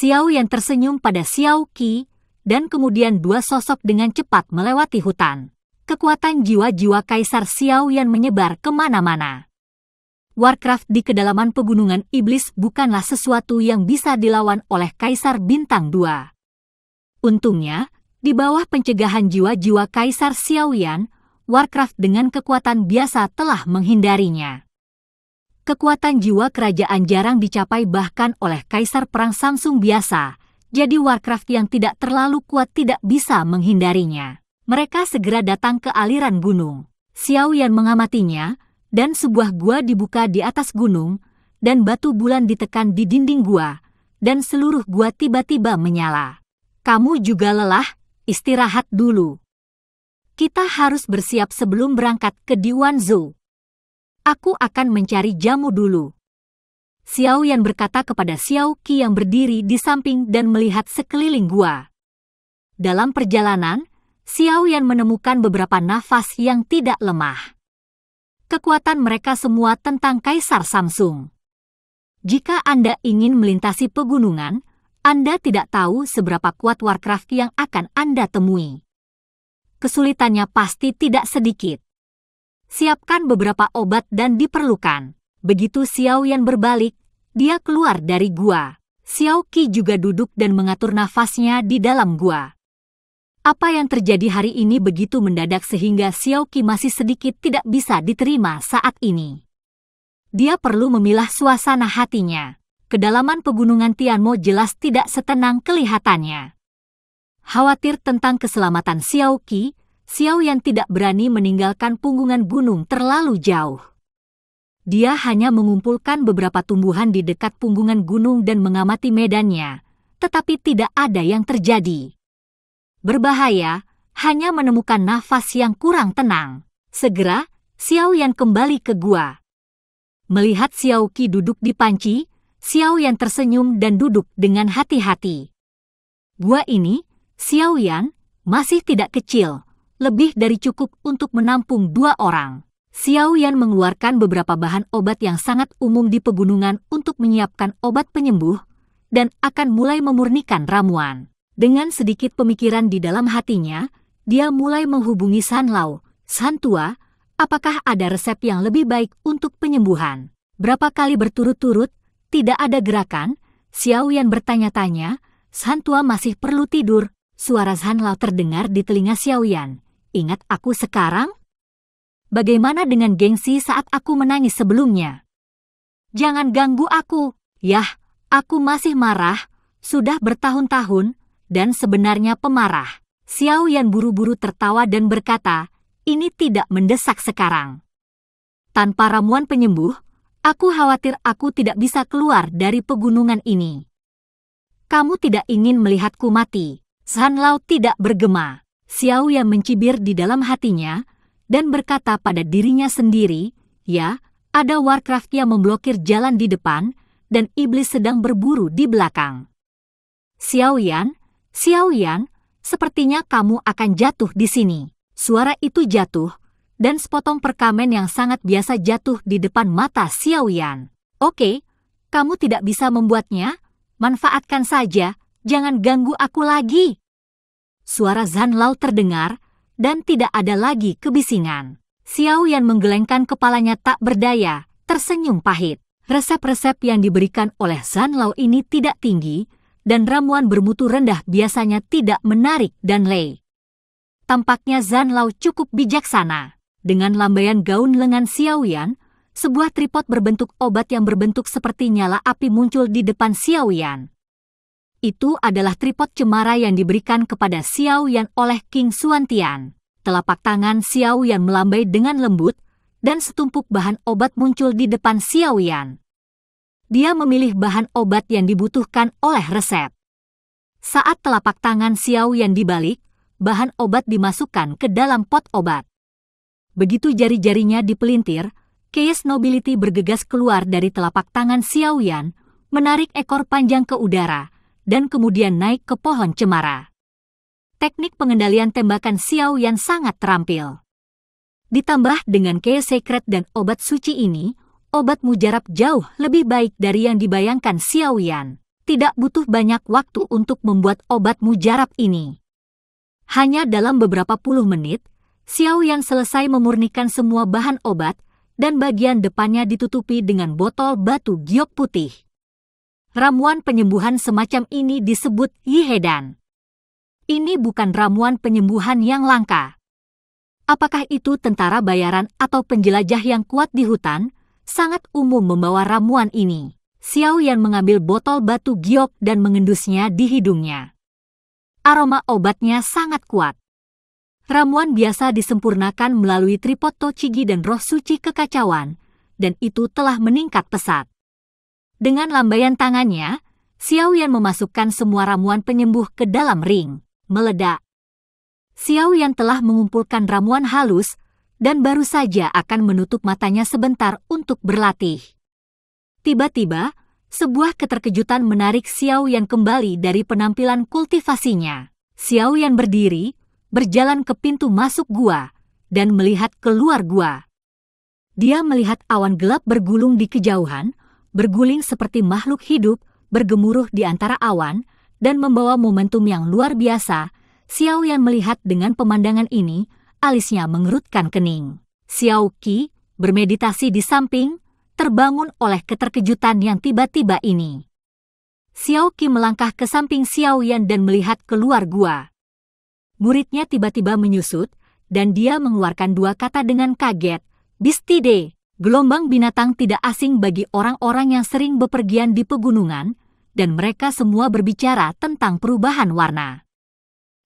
Xiao Yan tersenyum pada Xiao Qi, dan kemudian dua sosok dengan cepat melewati hutan. Kekuatan jiwa-jiwa Kaisar Xiao Yan menyebar kemana-mana. Warcraft di kedalaman pegunungan iblis bukanlah sesuatu yang bisa dilawan oleh Kaisar Bintang 2. Untungnya, di bawah pencegahan jiwa-jiwa Kaisar Xiao Yan, Warcraft dengan kekuatan biasa telah menghindarinya. Kekuatan jiwa kerajaan jarang dicapai bahkan oleh Kaisar Perang Samsung biasa, jadi Warcraft yang tidak terlalu kuat tidak bisa menghindarinya. Mereka segera datang ke aliran gunung. Xiao Yan mengamatinya, dan sebuah gua dibuka di atas gunung, dan batu bulan ditekan di dinding gua, dan seluruh gua tiba-tiba menyala. Kamu juga lelah? Istirahat dulu. Kita harus bersiap sebelum berangkat ke Diwanzhou. Aku akan mencari jamu dulu. Xiao Yan berkata kepada Xiao Qi yang berdiri di samping dan melihat sekeliling gua. Dalam perjalanan, Xiao Yan menemukan beberapa nafas yang tidak lemah. Kekuatan mereka semua tentang Kaisar Samsung. Jika Anda ingin melintasi pegunungan, Anda tidak tahu seberapa kuat Warcraft yang akan Anda temui. Kesulitannya pasti tidak sedikit. Siapkan beberapa obat dan diperlukan. Begitu Xiao Yan berbalik, dia keluar dari gua. Xiao Qi juga duduk dan mengatur nafasnya di dalam gua. Apa yang terjadi hari ini begitu mendadak sehingga Xiao Qi masih sedikit tidak bisa diterima saat ini. Dia perlu memilah suasana hatinya. Kedalaman pegunungan Tianmo jelas tidak setenang kelihatannya. Khawatir tentang keselamatan Xiao Qi, Xiao Yan tidak berani meninggalkan punggungan gunung terlalu jauh. Dia hanya mengumpulkan beberapa tumbuhan di dekat punggungan gunung dan mengamati medannya, tetapi tidak ada yang terjadi. Berbahaya, hanya menemukan nafas yang kurang tenang. Segera, Xiao Yan kembali ke gua. Melihat Xiao Qi duduk di panci, Xiao Yan tersenyum dan duduk dengan hati-hati. Gua ini, Xiao Yan, masih tidak kecil, lebih dari cukup untuk menampung 2 orang. Xiao Yan mengeluarkan beberapa bahan obat yang sangat umum di pegunungan untuk menyiapkan obat penyembuh, dan akan mulai memurnikan ramuan. Dengan sedikit pemikiran di dalam hatinya, dia mulai menghubungi San Lao. San Tua, apakah ada resep yang lebih baik untuk penyembuhan? Berapa kali berturut-turut, tidak ada gerakan, Xiao Yan bertanya-tanya. San Tua masih perlu tidur. Suara San Lao terdengar di telinga Xiao Yan. Ingat aku sekarang? Bagaimana dengan gengsi saat aku menangis sebelumnya? Jangan ganggu aku. Yah, aku masih marah, sudah bertahun-tahun, dan sebenarnya pemarah. Xiao Yan buru-buru tertawa dan berkata, ini tidak mendesak sekarang. Tanpa ramuan penyembuh, aku khawatir aku tidak bisa keluar dari pegunungan ini. Kamu tidak ingin melihatku mati. San Lao tidak bergema. Xiao Yan mencibir di dalam hatinya, dan berkata pada dirinya sendiri, ya, ada Warcraft yang memblokir jalan di depan, dan iblis sedang berburu di belakang. Xiao Yan, sepertinya kamu akan jatuh di sini. Suara itu jatuh, dan sepotong perkamen yang sangat biasa jatuh di depan mata Xiao Yan. Oke, kamu tidak bisa membuatnya, manfaatkan saja, jangan ganggu aku lagi. Suara San Lao terdengar, dan tidak ada lagi kebisingan. Xiao Yan menggelengkan kepalanya tak berdaya, tersenyum pahit. Resep-resep yang diberikan oleh San Lao ini tidak tinggi, dan ramuan bermutu rendah biasanya tidak menarik dan lei. Tampaknya San Lao cukup bijaksana. Dengan lambaian gaun lengan Xiao Yan, sebuah tripod berbentuk obat yang berbentuk seperti nyala api muncul di depan Xiao Yan. Itu adalah tripod cemara yang diberikan kepada Xiao Yan oleh King Xuantian. Telapak tangan Xiao Yan melambai dengan lembut, dan setumpuk bahan obat muncul di depan Xiao Yan. Dia memilih bahan obat yang dibutuhkan oleh resep. Saat telapak tangan Xiao Yan dibalik, bahan obat dimasukkan ke dalam pot obat. Begitu jari-jarinya dipelintir, Chaos Nobility bergegas keluar dari telapak tangan Xiao Yan, menarik ekor panjang ke udara, dan kemudian naik ke pohon cemara. Teknik pengendalian tembakan Xiao Yan sangat terampil. Ditambah dengan Chaos Secret dan obat suci ini, obat mujarab jauh lebih baik dari yang dibayangkan Xiao Yan. tidak butuh banyak waktu untuk membuat obat mujarab ini. Hanya dalam beberapa puluh menit, Xiao Yan selesai memurnikan semua bahan obat dan bagian depannya ditutupi dengan botol batu giok putih. Ramuan penyembuhan semacam ini disebut Yihedan. Ini bukan ramuan penyembuhan yang langka. Apakah itu tentara bayaran atau penjelajah yang kuat di hutan, sangat umum membawa ramuan ini. Xiao Yan mengambil botol batu giok dan mengendusnya di hidungnya. Aroma obatnya sangat kuat. Ramuan biasa disempurnakan melalui tripod Tochigi dan roh suci kekacauan, dan itu telah meningkat pesat. Dengan lambaian tangannya, Xiao Yan memasukkan semua ramuan penyembuh ke dalam ring. Meledak. Xiao Yan telah mengumpulkan ramuan halus, dan baru saja akan menutup matanya sebentar untuk berlatih. Tiba-tiba, sebuah keterkejutan menarik Xiao Yan kembali dari penampilan kultivasinya. Xiao Yan berdiri, berjalan ke pintu masuk gua, dan melihat keluar gua. Dia melihat awan gelap bergulung di kejauhan, berguling seperti makhluk hidup, bergemuruh di antara awan, dan membawa momentum yang luar biasa. Xiao Yan melihat dengan pemandangan ini, alisnya mengerutkan kening. Xiao Qi bermeditasi di samping, terbangun oleh keterkejutan yang tiba-tiba ini. Xiao Qi melangkah ke samping Xiao Yan dan melihat keluar gua. Muridnya tiba-tiba menyusut, dan dia mengeluarkan dua kata dengan kaget, Bistide, gelombang binatang tidak asing bagi orang-orang yang sering bepergian di pegunungan, dan mereka semua berbicara tentang perubahan warna.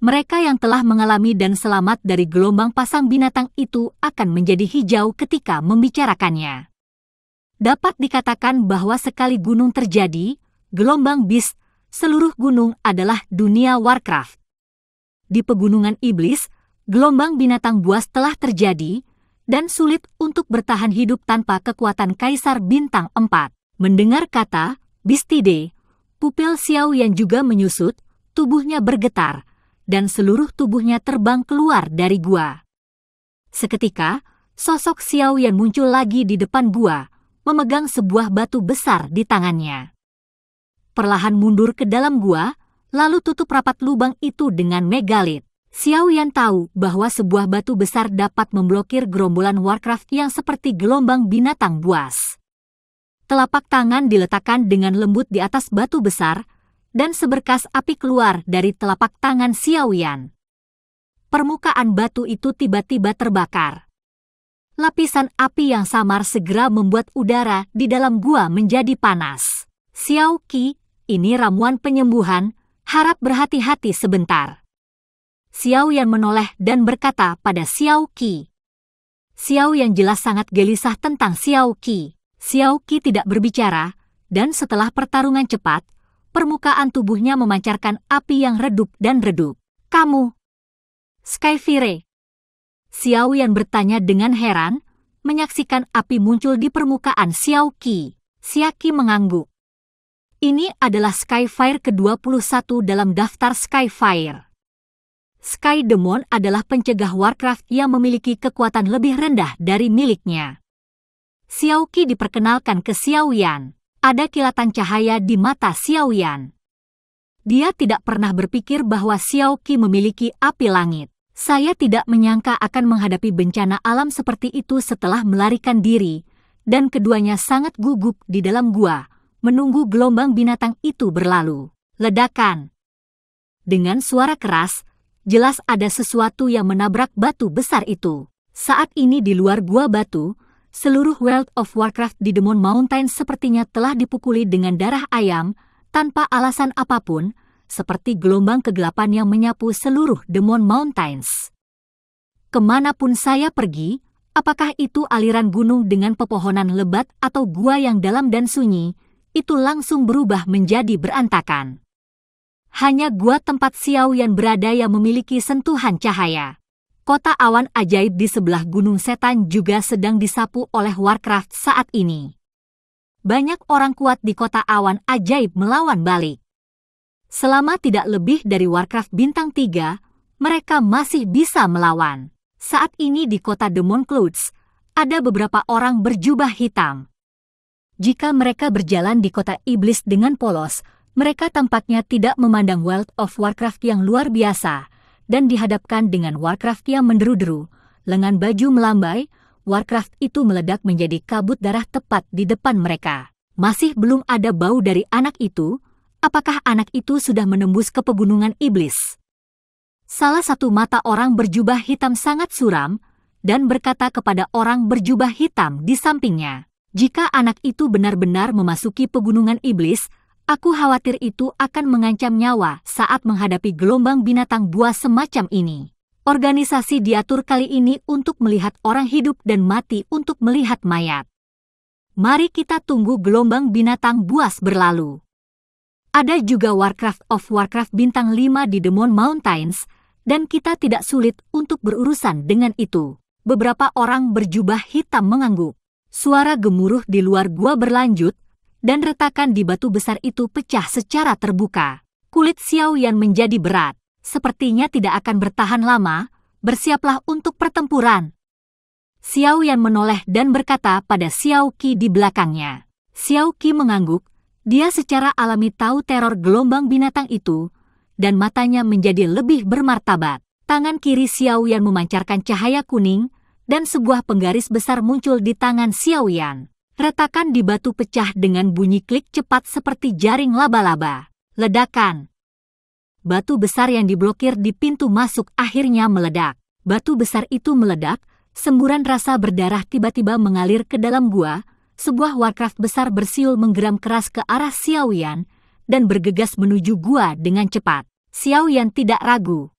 Mereka yang telah mengalami dan selamat dari gelombang pasang binatang itu akan menjadi hijau ketika membicarakannya. Dapat dikatakan bahwa sekali gunung terjadi, gelombang beast, seluruh gunung adalah dunia Warcraft. Di pegunungan iblis, gelombang binatang buas telah terjadi, dan sulit untuk bertahan hidup tanpa kekuatan Kaisar Bintang 4. Mendengar kata Bistide, pupil Xiao Yan juga menyusut, tubuhnya bergetar, dan seluruh tubuhnya terbang keluar dari gua. Seketika, sosok Xiao Yan muncul lagi di depan gua, memegang sebuah batu besar di tangannya. Perlahan mundur ke dalam gua, lalu tutup rapat lubang itu dengan megalit. Xiao Yan tahu bahwa sebuah batu besar dapat memblokir gerombolan Warcraft yang seperti gelombang binatang buas. Telapak tangan diletakkan dengan lembut di atas batu besar, dan seberkas api keluar dari telapak tangan Xiao Yan. Permukaan batu itu tiba-tiba terbakar. Lapisan api yang samar segera membuat udara di dalam gua menjadi panas. Xiao Qi, ini ramuan penyembuhan, harap berhati-hati sebentar. Xiao Yan menoleh dan berkata pada Xiao Qi. Xiao Yan jelas sangat gelisah tentang Xiao Qi. Xiao Qi tidak berbicara, dan setelah pertarungan cepat, permukaan tubuhnya memancarkan api yang redup dan redup. Kamu, Skyfire. Xiao Yan bertanya dengan heran, menyaksikan api muncul di permukaan Xiao Qi. Xiao Qi mengangguk. Ini adalah Skyfire ke-21 dalam daftar Skyfire. Sky Demon adalah pencegah Warcraft yang memiliki kekuatan lebih rendah dari miliknya. Xiao Qi diperkenalkan ke Xiao Yan. Ada kilatan cahaya di mata Xiao Yan. Dia tidak pernah berpikir bahwa Xiao Qi memiliki api langit. Saya tidak menyangka akan menghadapi bencana alam seperti itu setelah melarikan diri, dan keduanya sangat gugup di dalam gua, menunggu gelombang binatang itu berlalu. Ledakan. Dengan suara keras, jelas ada sesuatu yang menabrak batu besar itu. Saat ini di luar gua batu, seluruh World of Warcraft di Demon Mountain sepertinya telah dipukuli dengan darah ayam, tanpa alasan apapun, seperti gelombang kegelapan yang menyapu seluruh Demon Mountains. Kemanapun saya pergi, apakah itu aliran gunung dengan pepohonan lebat atau gua yang dalam dan sunyi, itu langsung berubah menjadi berantakan. Hanya gua tempat Xiao Yan berada yang memiliki sentuhan cahaya. Kota awan ajaib di sebelah Gunung Setan juga sedang disapu oleh Warcraft saat ini. Banyak orang kuat di kota awan ajaib melawan balik. Selama tidak lebih dari Warcraft bintang 3, mereka masih bisa melawan. Saat ini di kota Demon Clouds, ada beberapa orang berjubah hitam. Jika mereka berjalan di kota iblis dengan polos, Mereka tampaknya tidak memandang World of Warcraft yang luar biasa, dan dihadapkan dengan Warcraft yang menderu-deru, lengan baju melambai, Warcraft itu meledak menjadi kabut darah tepat di depan mereka. Masih belum ada bau dari anak itu. Apakah anak itu sudah menembus ke pegunungan iblis? Salah satu mata orang berjubah hitam sangat suram, dan berkata kepada orang berjubah hitam di sampingnya, "Jika anak itu benar-benar memasuki pegunungan iblis, aku khawatir itu akan mengancam nyawa saat menghadapi gelombang binatang buas semacam ini. Organisasi diatur kali ini untuk melihat orang hidup dan mati untuk melihat mayat. Mari kita tunggu gelombang binatang buas berlalu." Ada juga Warcraft of Warcraft bintang 5 di Demon Mountains, dan kita tidak sulit untuk berurusan dengan itu. Beberapa orang berjubah hitam mengangguk. Suara gemuruh di luar gua berlanjut, dan retakan di batu besar itu pecah secara terbuka. Kulit Xiao Yan menjadi berat. Sepertinya tidak akan bertahan lama. Bersiaplah untuk pertempuran. Xiao Yan menoleh dan berkata pada Xiao Qi di belakangnya. Xiao Qi mengangguk. Dia secara alami tahu teror gelombang binatang itu, dan matanya menjadi lebih bermartabat. Tangan kiri Xiao Yan memancarkan cahaya kuning, dan sebuah penggaris besar muncul di tangan Xiao Yan. Retakan di batu pecah dengan bunyi klik cepat seperti jaring laba-laba. Ledakan. Batu besar yang diblokir di pintu masuk akhirnya meledak. Batu besar itu meledak, semburan rasa berdarah tiba-tiba mengalir ke dalam gua. Sebuah Warcraft besar bersiul menggeram keras ke arah Xiao Yan, dan bergegas menuju gua dengan cepat. Xiao Yan tidak ragu.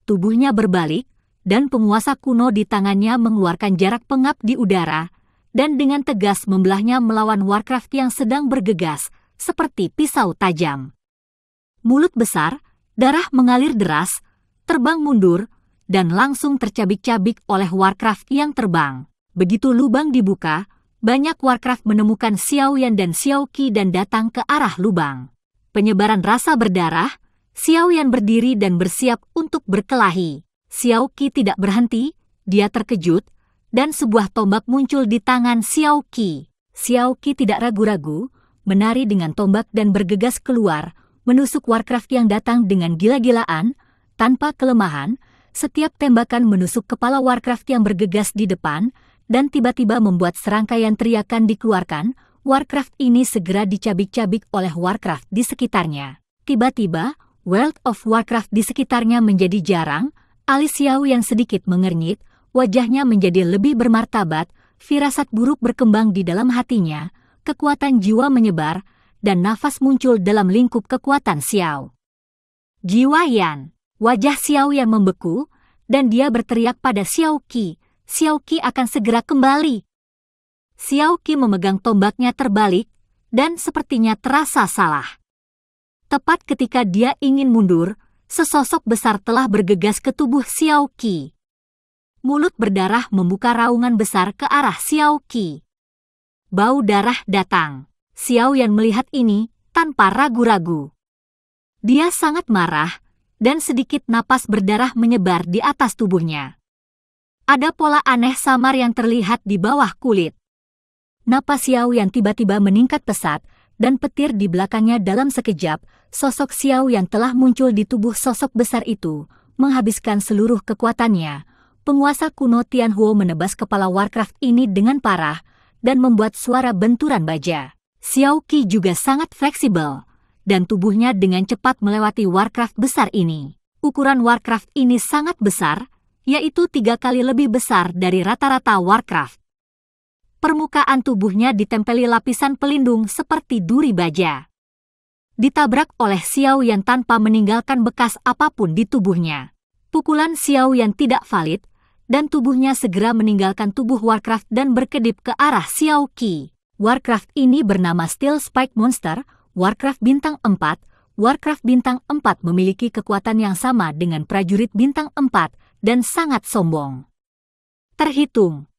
Tubuhnya berbalik, dan penguasa kuno di tangannya mengeluarkan jarak pengap di udara, dan dengan tegas membelahnya melawan Warcraft yang sedang bergegas, seperti pisau tajam. Mulut besar, darah mengalir deras, terbang mundur, dan langsung tercabik-cabik oleh Warcraft yang terbang. Begitu lubang dibuka, banyak Warcraft menemukan Xiao Yan dan Xiao Qi dan datang ke arah lubang. Penyebaran rasa berdarah, Xiao Yan berdiri dan bersiap untuk berkelahi. Xiao Qi tidak berhenti, dia terkejut, dan sebuah tombak muncul di tangan Xiao Qi. Xiao Qi tidak ragu-ragu, menari dengan tombak dan bergegas keluar, menusuk Warcraft yang datang dengan gila-gilaan, tanpa kelemahan. Setiap tembakan menusuk kepala Warcraft yang bergegas di depan, dan tiba-tiba membuat serangkaian teriakan dikeluarkan. Warcraft ini segera dicabik-cabik oleh Warcraft di sekitarnya. Tiba-tiba, World of Warcraft di sekitarnya menjadi jarang, alis Xiao yang sedikit mengernyit, wajahnya menjadi lebih bermartabat, firasat buruk berkembang di dalam hatinya, kekuatan jiwa menyebar, dan nafas muncul dalam lingkup kekuatan Xiao. Jiwa Yan. Wajah Xiao Yan membeku, dan dia berteriak pada Xiao Qi. Xiao Qi akan segera kembali. Xiao Qi memegang tombaknya terbalik, dan sepertinya terasa salah. Tepat ketika dia ingin mundur, sesosok besar telah bergegas ke tubuh Xiao Qi. Mulut berdarah membuka raungan besar ke arah Xiao Qi. Bau darah datang. Xiao Yan melihat ini tanpa ragu-ragu. Dia sangat marah, dan sedikit napas berdarah menyebar di atas tubuhnya. Ada pola aneh samar yang terlihat di bawah kulit. Napas Xiao Yan tiba-tiba meningkat pesat, dan petir di belakangnya dalam sekejap, sosok Xiao yang telah muncul di tubuh sosok besar itu, menghabiskan seluruh kekuatannya. Penguasa kuno Tianhuo menebas kepala Warcraft ini dengan parah, dan membuat suara benturan baja. Xiao Qi juga sangat fleksibel, dan tubuhnya dengan cepat melewati Warcraft besar ini. Ukuran Warcraft ini sangat besar, yaitu 3 kali lebih besar dari rata-rata Warcraft. Permukaan tubuhnya ditempeli lapisan pelindung seperti duri baja. Ditabrak oleh Xiao Yan tanpa meninggalkan bekas apapun di tubuhnya. Pukulan Xiao Yan tidak valid, dan tubuhnya segera meninggalkan tubuh Warcraft dan berkedip ke arah Xiao Qi. Warcraft ini bernama Steel Spike Monster, Warcraft bintang 4. Warcraft bintang 4 memiliki kekuatan yang sama dengan prajurit bintang 4 dan sangat sombong. Terhitung,